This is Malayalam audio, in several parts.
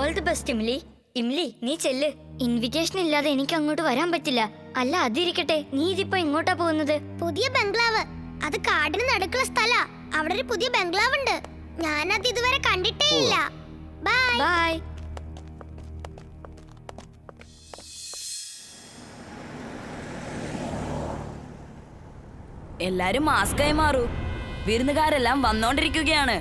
All the best Imli. Imli നീ ചെല്ല്. ഇൻവിറ്റേഷൻ ഇല്ലാതെ എനിക്ക് അങ്ങോട്ട് വരാൻ പറ്റില്ല. അല്ല അതിരിക്കട്ടെ, നീ ഇതിപ്പോ എങ്ങോട്ടാ പോകുന്നത്? പുതിയ ബംഗ്ലാവ്. അത് കാടിന് നടുക്കുള്ള സ്ഥലാ. അവിടെ ഒരു പുതിയ ബംഗ്ലാവ് ഉണ്ട്. ഞാനത് ഇതുവരെ കണ്ടിട്ടേ ഇല്ല. Bye bye. എല്ലാരും മാസ്കായി മാറൂ. വിരുന്നുകാരെല്ലാം വന്നോണ്ടിരിക്കുകയാണ്.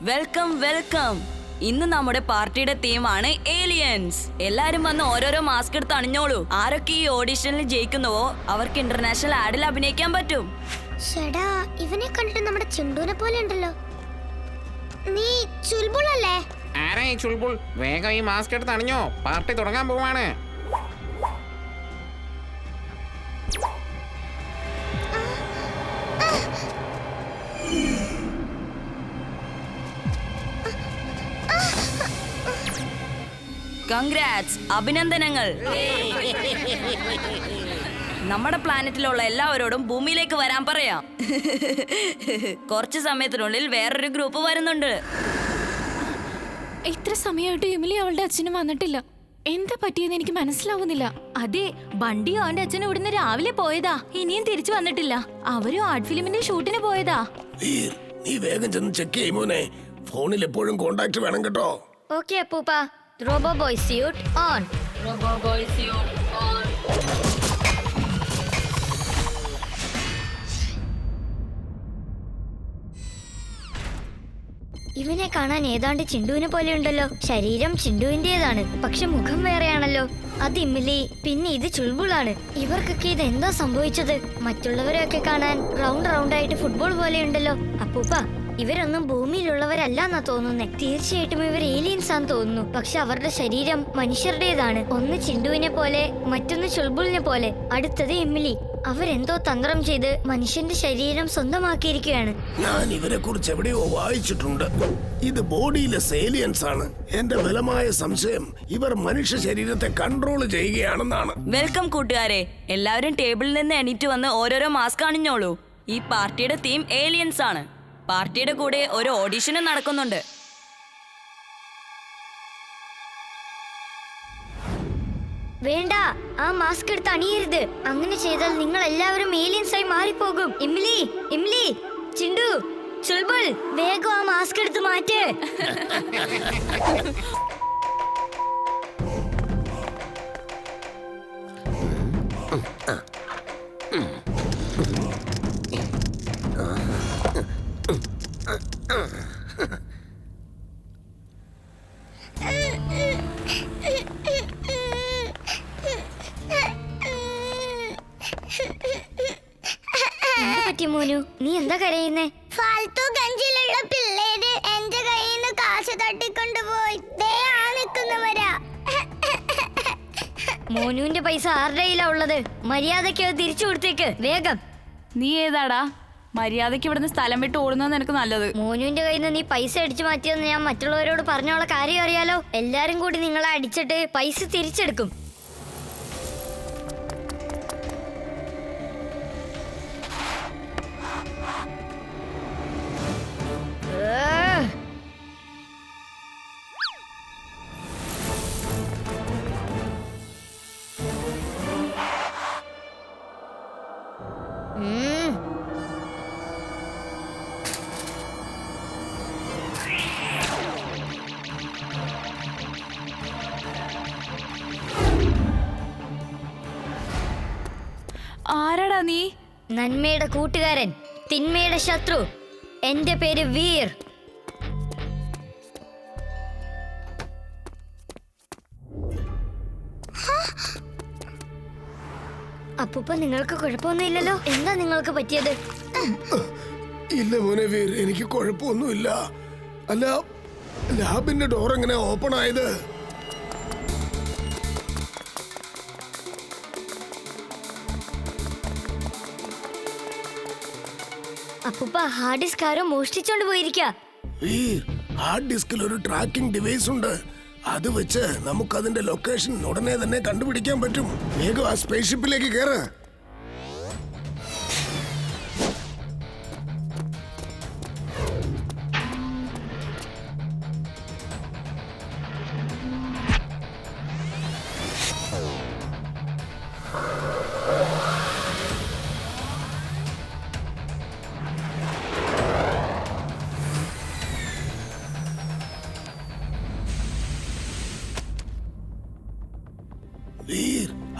Welcome welcome. ഇന്ന് നമ്മുടെ പാർട്ടിയുടെ തീമാണ് ഏലിയൻസ്. എല്ലാരും വന്ന് ഓരോരോ മാസ്ക് എടുത്ത് അണിഞ്ഞോളൂ. ആരൊക്കെ ഈ ഓഡിഷനിൽ ജയിക്കുന്നുവോ അവർക്ക് ഇന്റർനാഷണൽ ആഡിൽ അഭിനയിക്കാൻ പറ്റും. ഷടാ, ഇവനെ കണ്ടിട്ട് നമ്മുടെ ചിണ്ടൂനെ പോലെ ഉണ്ടല്ലോ. നീ ചുൽബുൾ അല്ലേ? ആരാ ഈ ചുൽബുൾ? വേഗം ഈ മാസ്ക് എടുത്ത് അണിഞ്ഞോ, പാർട്ടി തുടങ്ങാൻ പോവാണ്. കൺഗ്രാറ്റ്സ്, അഭിനന്ദനങ്ങൾ. നമ്മുടെ പ്ലാനറ്റിലുള്ള എല്ലാവരോടും ഭൂമിയിലേക്ക് വരാൻ പറയാം. കുറച്ച് സമയത്തിനുള്ളിൽ വേറൊരു ഗ്രൂപ്പ് വരുന്നുണ്ട്. ഇത്ര സമയമായിട്ട് എമിലി അവളുടെ അച്ഛനും വന്നിട്ടില്ല. എന്താ പറ്റിയെന്ന് എനിക്ക് മനസ്സിലാവുന്നില്ല. അതെ, ബണ്ടിയും അവന്റെ അച്ഛനും ഇവിടുന്ന് രാവിലെ പോയതാ. ഇനിയും തിരിച്ചു വന്നിട്ടില്ല. അവരും ആർട്ട് ഫിലിമിന്റെ ഷൂട്ടിന് പോയതാ. നീ വേഗം ചെന്ന് ചെക്ക് ചെയ്യുമോനെ. ഫോണിൽ എപ്പോഴും കോണ്ടാക്ട് വേണം കേട്ടോ. ഓക്കെ അപ്പൂപ്പ. Robo boy suit on. ഇവനെ കാണാൻ ഏതാണ്ട് ചിണ്ടുവിനെ പോലെ ഉണ്ടല്ലോ. ശരീരം ചിണ്ടുവിന്റേതാണ്, പക്ഷെ മുഖം വേറെയാണല്ലോ. അത് ഇമ്മിലി, പിന്നെ ഇത് ചുൾബുളാണ്. ഇവർക്കൊക്കെ ഇത് എന്താ സംഭവിച്ചത്? മറ്റുള്ളവരെയൊക്കെ കാണാൻ റൗണ്ട് റൗണ്ടായിട്ട് ഫുട്ബോൾ പോലെ ഉണ്ടല്ലോ. അപ്പൂപ്പ, ഇവരൊന്നും ഭൂമിയിലുള്ളവരല്ലാന്നാ തോന്നുന്നേ. തീർച്ചയായിട്ടും ഇവർ ഏലിയൻസ് ആണെന്ന് തോന്നുന്നു. പക്ഷെ അവരുടെ ശരീരം മനുഷ്യരുടേതാണ്. ഒന്ന് ചിണ്ടുവിനെ പോലെ, മറ്റൊന്ന് ചുൾബുളിനെ പോലെ, അടുത്തത് എമിലി. അവരെന്തോ തന്ത്രം ചെയ്ത് മനുഷ്യന്റെ ശരീരം സ്വന്തമാക്കിയിരിക്കുകയാണ്. ഞാൻ ഇവരെ കുറിച്ച് എവിടെയോ വായിച്ചിട്ടുണ്ട്. ഇത് ബോഡിയിലെസ് ഏലിയൻസ് ആണ്. എന്റെ ബലമായ സംശയം ഇവർ മനുഷ്യ ശരീരത്തെ കൺട്രോൾ ചെയ്യുകയാണെന്നാണ്. വെൽക്കം കൂട്ടുകാരെ. എല്ലാവരും ടേബിളിൽ നിന്ന് എണീറ്റ് വന്ന് ഓരോരോ മാസ്ക് അണിഞ്ഞോളൂ. ഈ പാർട്ടിയുടെ തീം ഏലിയൻസ് ആണ്. പാർട്ടിയുടെ കൂടെ ഒരു ഓഡിഷനും നടക്കുന്നുണ്ട്. വേണ്ട, ആ മാസ്ക് എടുത്ത് അണിയരുത്. അങ്ങനെ ചെയ്താൽ നിങ്ങൾ എല്ലാവരും ഏലിയൻസ് ആയി മാറിപ്പോകും. ഇമ്ലി, ഇമ്ലി, ചിണ്ടു, ചുൾബുൾ, വേഗം ആ മാസ്ക് എടുത്ത് മാറ്റ്. മോനു, നീ എന്താ കരയുന്നേ? ഫാൽത്തു ഗഞ്ചിലുള്ള പിള്ളേര് എന്റെ കയ്യിൽ നിന്ന് കാശ് തട്ടിക്കൊണ്ടുപോയി. നിൽക്കുന്നവരാ. മോനുവിന്റെ പൈസ ആരുടെ കയ്യിലാ ഉള്ളത്? മര്യാദയ്ക്ക് അത് തിരിച്ചു കൊടുത്തേക്ക് വേഗം. നീ ഏതാടാ? മര്യാദയ്ക്ക് ഇവിടുന്ന് സ്ഥലം വിട്ട് ഓടുന്നത് എനിക്ക് നല്ലത്. മോനുവിന്റെ കയ്യിൽ നിന്ന് നീ പൈസ അടിച്ചു മാറ്റിയെന്ന് ഞാൻ മറ്റുള്ളവരോട് പറഞ്ഞോളെ കാര്യം അറിയാലോ. എല്ലാരും കൂടി നിങ്ങളെ അടിച്ചിട്ട് പൈസ തിരിച്ചെടുക്കും. ആരാടാ നീ? നന്മയുടെ കൂട്ടുകാരൻ, തിന്മയുടെ ശത്രു. എന്റെ പേര് വീർ. അപ്പൂപ്പ, നിങ്ങൾക്ക് കുഴപ്പമൊന്നുമില്ലല്ലോ? എന്താ നിങ്ങൾക്ക് പറ്റിയത്? ഇല്ല മോനെ വീർ, എനിക്ക് കുഴപ്പമൊന്നുമില്ല. അല്ല, ലാബിന്റെ ഡോർ എങ്ങനെ ഓപ്പൺ ആയത്? അപ്പൂപ്പ, ഹാർഡ് ഡിസ്ക് ആരോ മോഷ്ടിച്ചോണ്ട് പോയിരിക്കാ. വീർ, ഹാർഡ് ഡിസ്കിൽ ഒരു ട്രാക്കിംഗ് ഡിവൈസ് ഉണ്ട്. അത് വെച്ച് നമുക്ക് അതിന്റെ ലൊക്കേഷൻ ഉടനെ തന്നെ കണ്ടുപിടിക്കാൻ പറ്റും. വേഗം ആ സ്പേസ്ഷിപ്പിലേക്ക് കയറ്.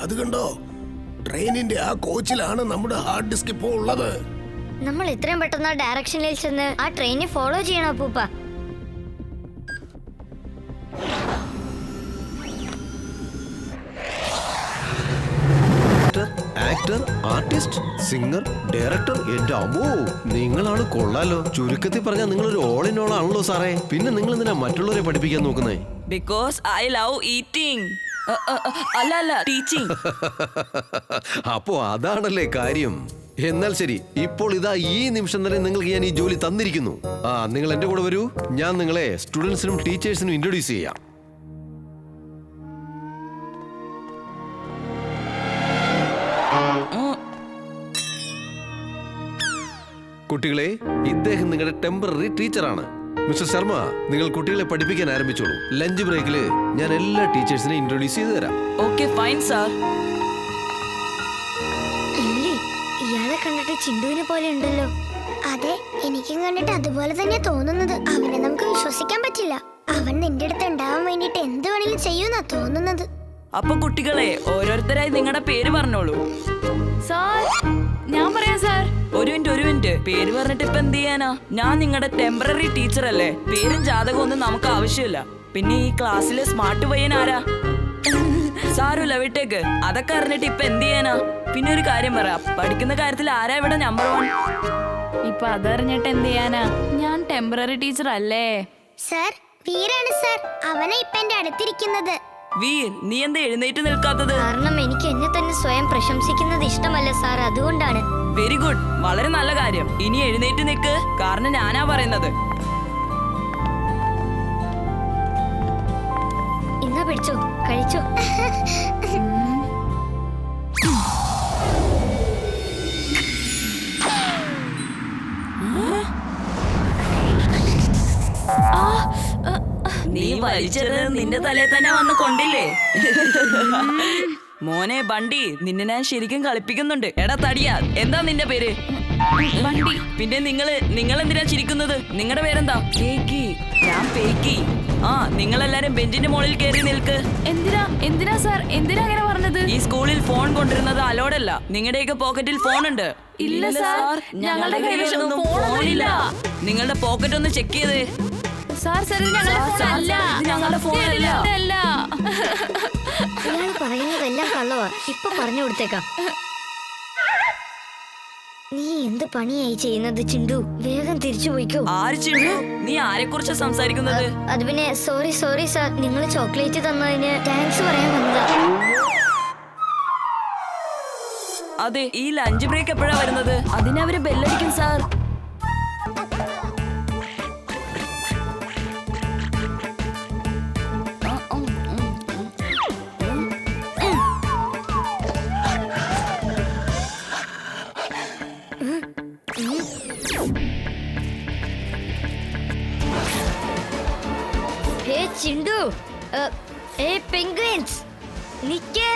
അത് കണ്ടോ, ട്രെയിനിന്റെ ആ കോച്ചിലാണ് നമ്മുടെ ഹാർഡ് ഡിസ്ക് ഇപ്പോ ഉള്ളത്. നമ്മൾ എത്രയും പെട്ടെന്ന് ആ ഡയറക്ഷനിൽ ചെന്ന് ആ ട്രെയിനെ ഫോളോ ചെയ്യണം അപ്പൂപ്പ. ആക്ടർ, ആർട്ടിസ്റ്റ്, സിംഗർ, ഡയറക്ടർ, എന്റെ അമ്മോ, നിങ്ങളാണ് കൊള്ളാലോ. ചുരുക്കത്തിൽ പറഞ്ഞാൽ നിങ്ങളൊരു ഓൾ ഇൻ ഓൾ ആണല്ലോ സാറേ. പിന്നെ നിങ്ങൾ എന്തിനാ മറ്റുള്ളവരെ പഠിപ്പിക്കാൻ നോക്കുന്നേ? Because I love eating. അല്ല ടീച്ചിങ്. അപ്പോ അതാണല്ലേ കാര്യം. എന്നാൽ ശരി, ഇപ്പോൾ ഇതാ ഈ നിമിഷം തന്നെ നിങ്ങൾക്ക് ഞാൻ ഈ ജോലി തന്നിരിക്കുന്നു. നിങ്ങൾ എന്റെ കൂടെ വരൂ. ഞാൻ നിങ്ങളെ സ്റ്റുഡൻസിനും ടീച്ചേഴ്സിനും ഇൻട്രൊഡ്യൂസ് ചെയ്യാം. കുട്ടികളെ, ഇദ്ദേഹം നിങ്ങളുടെ ടെമ്പററി ടീച്ചറാണ്. മിസ്റ്റർ ശർമ്മ, നിങ്ങൾ കുട്ടികളെ പഠിപ്പിക്കാൻ ആരംഭിച്ചോളൂ. ലഞ്ച് ബ്രേക്കില് ഞാൻ എല്ലാ ടീച്ചേഴ്സിനെയും ഇൻട്രൊഡ്യൂസ് ചെയ്തു തരാം. Okay fine sir. ഇയാളെ കണ്ടിട്ട് ചിണ്ടുവിനെ പോലെ ഉണ്ടല്ലോ. അതെ, എനിക്കും കണ്ടിട്ട് അതുപോലെ തന്നെ തോന്നുന്നത്. അവനെ നമുക്ക് വിശ്വസിക്കാൻ പറ്റില്ല. അവൻ നിന്റെ അടുത്ത് ഉണ്ടാവാൻ വേണ്ടിട്ട് എന്ത് വേണമെങ്കിലും ചെയ്യുന്നാ തോന്നുന്നത്. അപ്പൊ കുട്ടികളെ, ഓരോരുത്തരായി നിങ്ങളുടെ പേര് പറഞ്ഞോളൂ. സാർ, ഞാൻ പറയാം സാർ. ഒരു മിനിറ്റ്, പേര് പറഞ്ഞിട്ട് ഇപ്പൊ എന്ത് ചെയ്യാനാ? ഞാൻ നിങ്ങളുടെ ടെമ്പററി ടീച്ചർ അല്ലേ. പേരും ജാതകവും ഒന്നും നമുക്ക് ആവശ്യമില്ല. പിന്നെ ഈ ക്ലാസ്സിലെ സ്മാർട്ട് പയ്യൻ ആരാ? സാരമില്ല, വിട്ടേക്ക്. അതൊക്കെ അറിഞ്ഞിട്ട് ഇപ്പൊ എന്ത് ചെയ്യാനാ? പിന്നെ ഒരു കാര്യം പറ, പഠിക്കുന്ന കാര്യത്തിൽ ആരാ ഇവിടെ നമ്പർ 1? ഇപ്പൊ അതറിഞ്ഞിട്ട് എന്ത് ചെയ്യാനാ? ഞാൻ ടെമ്പററി ടീച്ചർ അല്ലേ. സർ, വീരാണ് സർ. അവനെ ഇപ്പൊ എന്റെ അടുത്തിരിക്കുന്നത്. വീർ, നീ എന്താ എഴുന്നേറ്റ് നിൽക്കാത്തത്? കാരണം എനിക്ക് എന്നെ തന്നെ സ്വയം പ്രശംസിക്കുന്നത് ഇഷ്ടമല്ല സാർ, അതുകൊണ്ടാണ്. വെരി ഗുഡ്, വളരെ നല്ല കാര്യം. ഇനി എഴുന്നേറ്റ് നിൽക്ക്, കാരണം ഞാനാ പറയുന്നത്. ഇന്നാ പിടിച്ചോ, കഴിച്ചോ. നീ വലിച്ചത് നിന്റെ തലയിൽ തന്നെ വന്ന് കൊണ്ടില്ലേ? മോനെ ബണ്ടി, നിന്നെ ഞാൻ ശരിക്കും കളിപ്പിക്കുന്നുണ്ട്. എടാ തടിയാ, എന്താ നിന്റെ പേര്? ബണ്ടി. പിന്നെ നിങ്ങൾ എന്തിനാ ചിരിക്കുന്നത്? നിങ്ങളുടെ പേരെന്താ? പേക്കി. ഞാൻ പേക്കി. നിങ്ങളെല്ലാരും ബെഞ്ചിന്റെ മുകളിൽ കയറി നിൽക്ക്. എന്തിനാ സാർ? എന്തിനാ അങ്ങനെ പറഞ്ഞത്? ഈ സ്കൂളിൽ ഫോൺ കൊണ്ടിരുന്നത് അലോഡല്ല. നിങ്ങളുടെയൊക്കെ പോക്കറ്റിൽ ഫോൺ ഉണ്ട്. ഇല്ല സാർ, ഞങ്ങളുടെ കയ്യിലൊന്നും ഫോണില്ല. നിങ്ങളുടെ പോക്കറ്റ് ഒന്ന് ചെക്ക് ചെയ്തേ. സാർ, ഇത് ഞങ്ങളുടെ ഫോണല്ല. ഇയാൾ പറയുന്നതെല്ലാം കള്ളവാ. ഇപ്പൊ പറഞ്ഞു കൊടുത്തേക്കാം. നീ എന്ത് പണിയായി ചെയ്യുന്നത് ചിണ്ടു? വേഗം തിരിച്ചു പോയിക്കോ. ആര് ചിണ്ടു? നീ ആരെ കുറിച്ചാ സംസാരിക്കുന്നത്? അത് പിന്നെ സോറി സാർ, നിങ്ങൾ ചോക്ലേറ്റ് തന്നതിന് താങ്ക്സ് പറയാൻ വന്നതാ. അതെ, ഈ ലഞ്ച് ബ്രേക്ക് എപ്പോഴാ വരുന്നത്? അതിനവര് ബെല്ലടിക്കും sir. Hey Chintu, penguins Nick.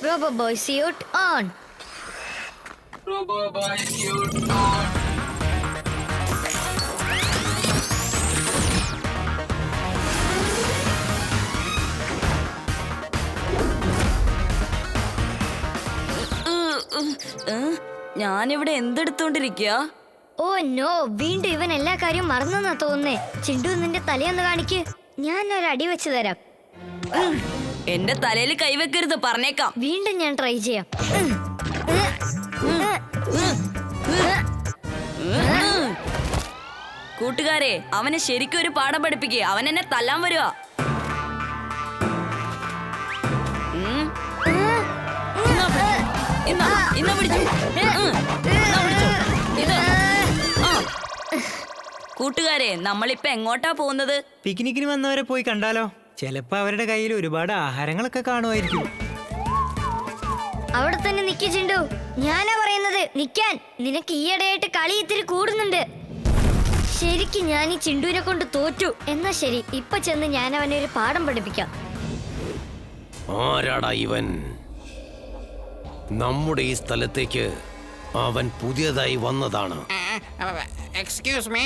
Robo boy suit on. ഞാനിവിടെ എന്തെടുത്തോണ്ടിരിക്കുക? ഓ നോ, വീണ്ടും ഇവൻ എല്ലാ കാര്യവും മറന്നെന്നാ തോന്നുന്നേ. ചിണ്ടു, നിന്റെ തലയൊന്ന് കാണിക്ക്. ഞാൻ ഒരു അടി വെച്ച് തരാം. എന്റെ തലയിൽ കൈവെക്കരുത്, പറഞ്ഞേക്കാം. വീണ്ടും ഞാൻ ട്രൈ ചെയ്യാം. കൂട്ടുകാരെ, അവനെ ശരിക്കും ഒരു പാഠം പഠിപ്പിക്കുക. അവൻ എന്നെ തല്ലാൻ വരുക. കൂട്ടുകാരെ, നമ്മളിപ്പോ എങ്ങോട്ടാ പോകുന്നത്? പിക്നിക്കിന് വന്നവരെ പോയി കണ്ടാലോ? ചിലപ്പോ അവരുടെ കയ്യിൽ ഒരുപാട് ആഹാരങ്ങളൊക്കെ കാണുമായിരിക്കും. അവിടെ തന്നെ നിക്ക് ചിണ്ടു. ഞാനാ പറയുന്നത് നിക്കാൻ. നിനക്ക് ഈയിടെയായിട്ട് കളി ഇത്തിരി കൂടുന്നുണ്ട്. ശരിക്കും ഞാൻ ഈ ചിണ്ടുവിനെ കൊണ്ട് തോറ്റു. എന്നാ ശരി, ഇപ്പൊ ചെന്ന് ഞാൻ അവനെ ഒരു പാഠം പഠിപ്പിക്കാം. ആരാടാ ഇവൻ? നമ്മുടെ ഈ സ്ഥലത്തേക്ക് അവൻ പുതിയതായി വന്നതാണ്. Excuse me.